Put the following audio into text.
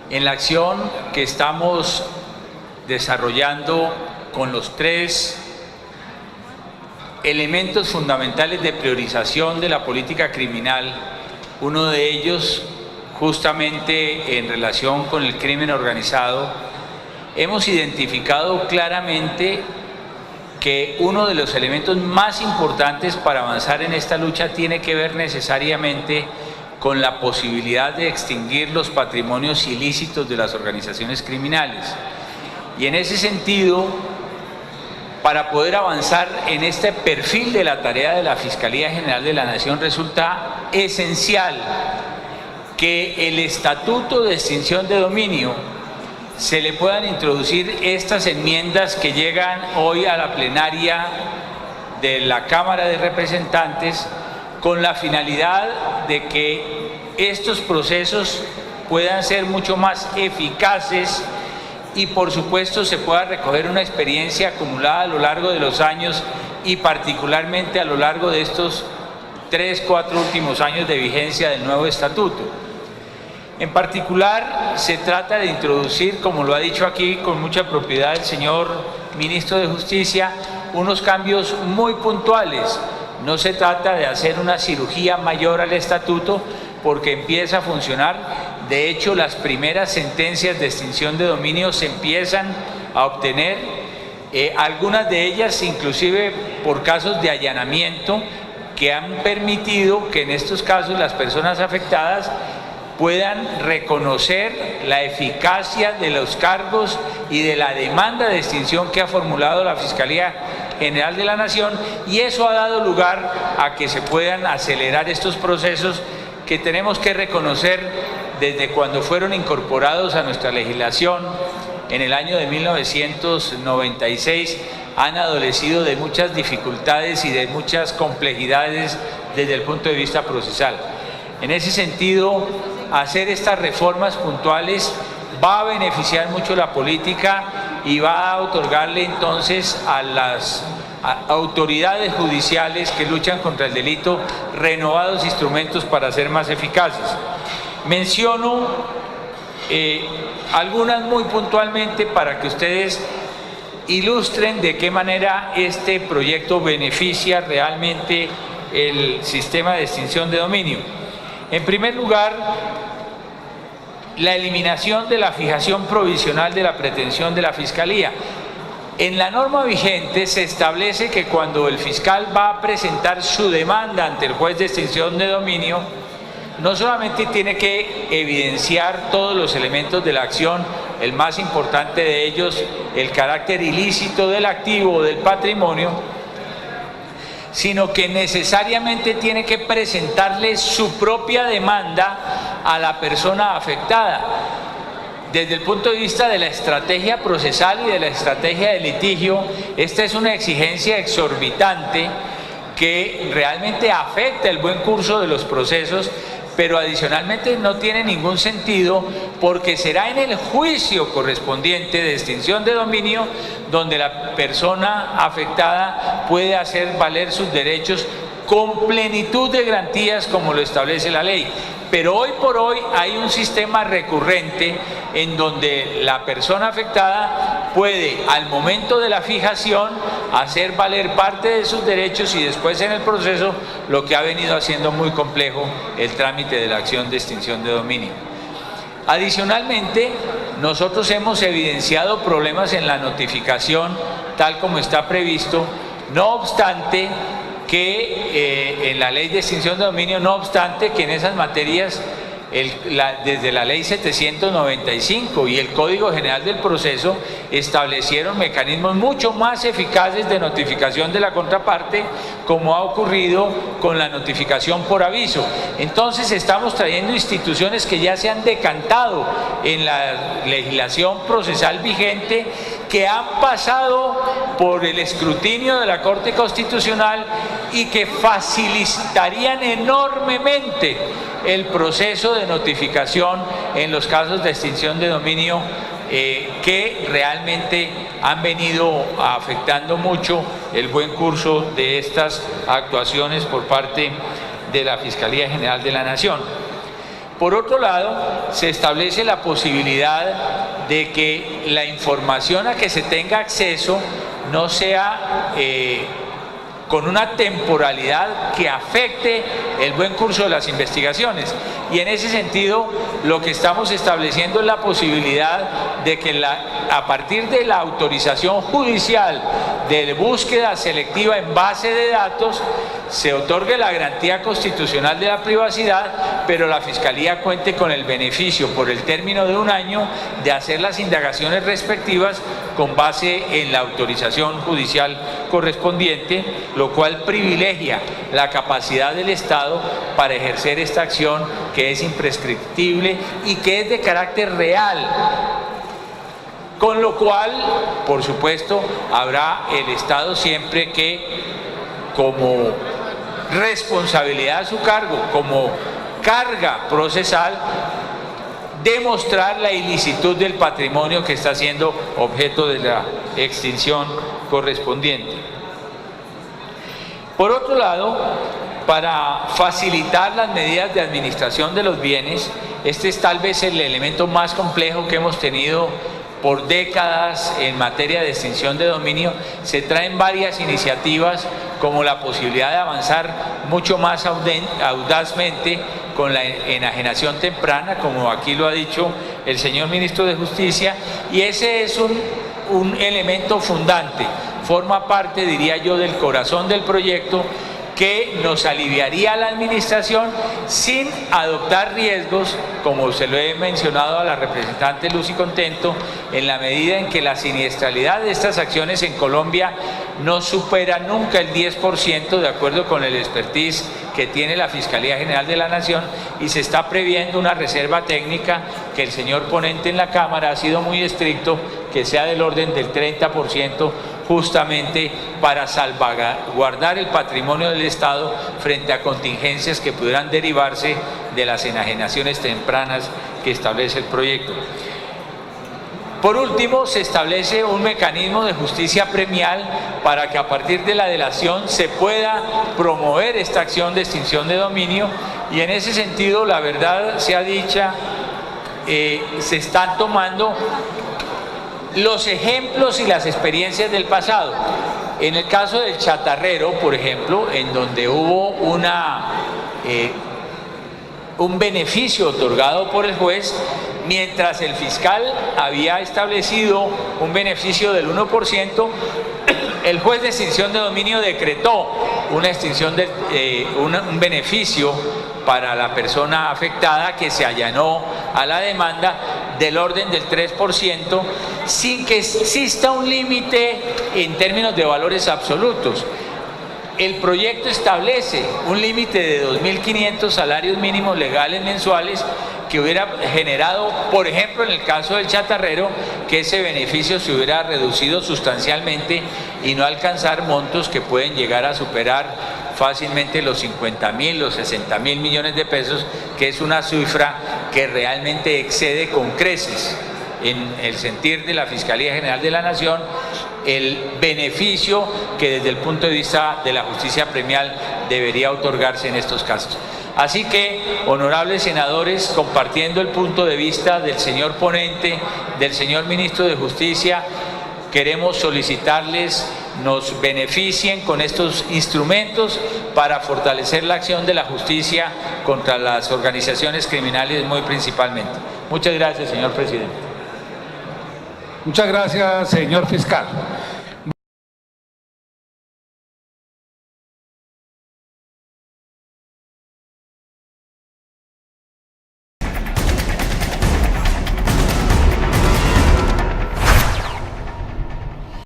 En la acción que estamos desarrollando con los tres elementos fundamentales de priorización de la política criminal, uno de ellos justamente en relación con el crimen organizado, hemos identificado claramente que uno de los elementos más importantes para avanzar en esta lucha tiene que ver necesariamente con la posibilidad de extinguir los patrimonios ilícitos de las organizaciones criminales. Y en ese sentido, para poder avanzar en este perfil de la tarea de la Fiscalía General de la Nación, resulta esencial que el Estatuto de Extinción de Dominio se le puedan introducir estas enmiendas que llegan hoy a la plenaria de la Cámara de Representantes con la finalidad de que estos procesos puedan ser mucho más eficaces y por supuesto se pueda recoger una experiencia acumulada a lo largo de los años y particularmente a lo largo de estos 3-4 últimos años de vigencia del nuevo estatuto. En particular se trata de introducir, como lo ha dicho aquí con mucha propiedad el señor Ministro de Justicia, unos cambios muy puntuales. No se trata de hacer una cirugía mayor al estatuto porque empieza a funcionar. De hecho, las primeras sentencias de extinción de dominio se empiezan a obtener, algunas de ellas inclusive por casos de allanamiento que han permitido que en estos casos las personas afectadas puedan reconocer la eficacia de los cargos y de la demanda de extinción que ha formulado la Fiscalía General de la Nación, y eso ha dado lugar a que se puedan acelerar estos procesos que tenemos que reconocer desde cuando fueron incorporados a nuestra legislación en el año de 1996, han adolecido de muchas dificultades y de muchas complejidades desde el punto de vista procesal. En ese sentido, hacer estas reformas puntuales va a beneficiar mucho la política y va a otorgarle entonces a las autoridades judiciales que luchan contra el delito renovados instrumentos para ser más eficaces. Menciono algunas muy puntualmente para que ustedes ilustren de qué manera este proyecto beneficia realmente el sistema de extinción de dominio. En primer lugar, la eliminación de la fijación provisional de la pretensión de la Fiscalía. En la norma vigente se establece que cuando el fiscal va a presentar su demanda ante el juez de extinción de dominio, no solamente tiene que evidenciar todos los elementos de la acción, el más importante de ellos, el carácter ilícito del activo o del patrimonio, sino que necesariamente tiene que presentarle su propia demanda a la persona afectada. Desde el punto de vista de la estrategia procesal y de la estrategia de litigio, esta es una exigencia exorbitante que realmente afecta el buen curso de los procesos, pero adicionalmente no tiene ningún sentido porque será en el juicio correspondiente de extinción de dominio donde la persona afectada puede hacer valer sus derechos con plenitud de garantías como lo establece la ley. Pero hoy por hoy hay un sistema recurrente en donde la persona afectada puede, al momento de la fijación, hacer valer parte de sus derechos y después en el proceso, lo que ha venido haciendo muy complejo el trámite de la acción de extinción de dominio. Adicionalmente, nosotros hemos evidenciado problemas en la notificación, tal como está previsto, no obstante que en la ley de extinción de dominio, no obstante que en esas materias, desde la ley 795 y el Código General del Proceso establecieron mecanismos mucho más eficaces de notificación de la contraparte, como ha ocurrido con la notificación por aviso. Entonces estamos trayendo instituciones que ya se han decantado en la legislación procesal vigente, que han pasado por el escrutinio de la Corte Constitucional y que facilitarían enormemente el proceso de notificación en los casos de extinción de dominio que realmente han venido afectando mucho el buen curso de estas actuaciones por parte de la Fiscalía General de la Nación. Por otro lado, se establece la posibilidad de que la información a que se tenga acceso no sea con una temporalidad que afecte el buen curso de las investigaciones. Y en ese sentido, lo que estamos estableciendo es la posibilidad de que a partir de la autorización judicial de búsqueda selectiva en base de datos, se otorgue la garantía constitucional de la privacidad, pero la Fiscalía cuente con el beneficio por el término de 1 año de hacer las indagaciones respectivas con base en la autorización judicial correspondiente, lo cual privilegia la capacidad del Estado para ejercer esta acción que es imprescriptible y que es de carácter real. Con lo cual, por supuesto, habrá el Estado siempre que, como responsabilidad a su cargo, como carga procesal, demostrar la ilicitud del patrimonio que está siendo objeto de la extinción correspondiente. Por otro lado, para facilitar las medidas de administración de los bienes, este es tal vez el elemento más complejo que hemos tenido por décadas en materia de extinción de dominio. Se traen varias iniciativas, como la posibilidad de avanzar mucho más audazmente con la enajenación temprana, como aquí lo ha dicho el señor ministro de Justicia, y ese es un elemento fundante, forma parte, diría yo, del corazón del proyecto, que nos aliviaría a la administración sin adoptar riesgos, como se lo he mencionado a la representante Lucy Contento, en la medida en que la siniestralidad de estas acciones en Colombia no supera nunca el 10%, de acuerdo con el expertise que tiene la Fiscalía General de la Nación, y se está previendo una reserva técnica que el señor ponente en la Cámara ha sido muy estricto, que sea del orden del 30%, justamente para salvaguardar el patrimonio del Estado frente a contingencias que pudieran derivarse de las enajenaciones tempranas que establece el proyecto. Por último, se establece un mecanismo de justicia premial para que a partir de la delación se pueda promover esta acción de extinción de dominio, y en ese sentido, la verdad sea dicha, se están tomando los ejemplos y las experiencias del pasado. En el caso del Chatarrero, por ejemplo, en donde hubo un beneficio otorgado por el juez, mientras el fiscal había establecido un beneficio del 1%, el juez de extinción de dominio decretó una extinción de un beneficio para la persona afectada, que se allanó a la demanda, del orden del 3%, sin que exista un límite en términos de valores absolutos. El proyecto establece un límite de 2.500 salarios mínimos legales mensuales, que hubiera generado, por ejemplo, en el caso del Chatarrero, que ese beneficio se hubiera reducido sustancialmente y no alcanzar montos que pueden llegar a superar fácilmente los 50.000, los 60.000 millones de pesos, que es una cifra que realmente excede con creces, en el sentir de la Fiscalía General de la Nación, el beneficio que desde el punto de vista de la justicia premial debería otorgarse en estos casos. Así que, honorables senadores, compartiendo el punto de vista del señor ponente, del señor ministro de Justicia, queremos solicitarles nos beneficien con estos instrumentos para fortalecer la acción de la justicia contra las organizaciones criminales, muy principalmente. Muchas gracias, señor presidente. Muchas gracias, señor fiscal.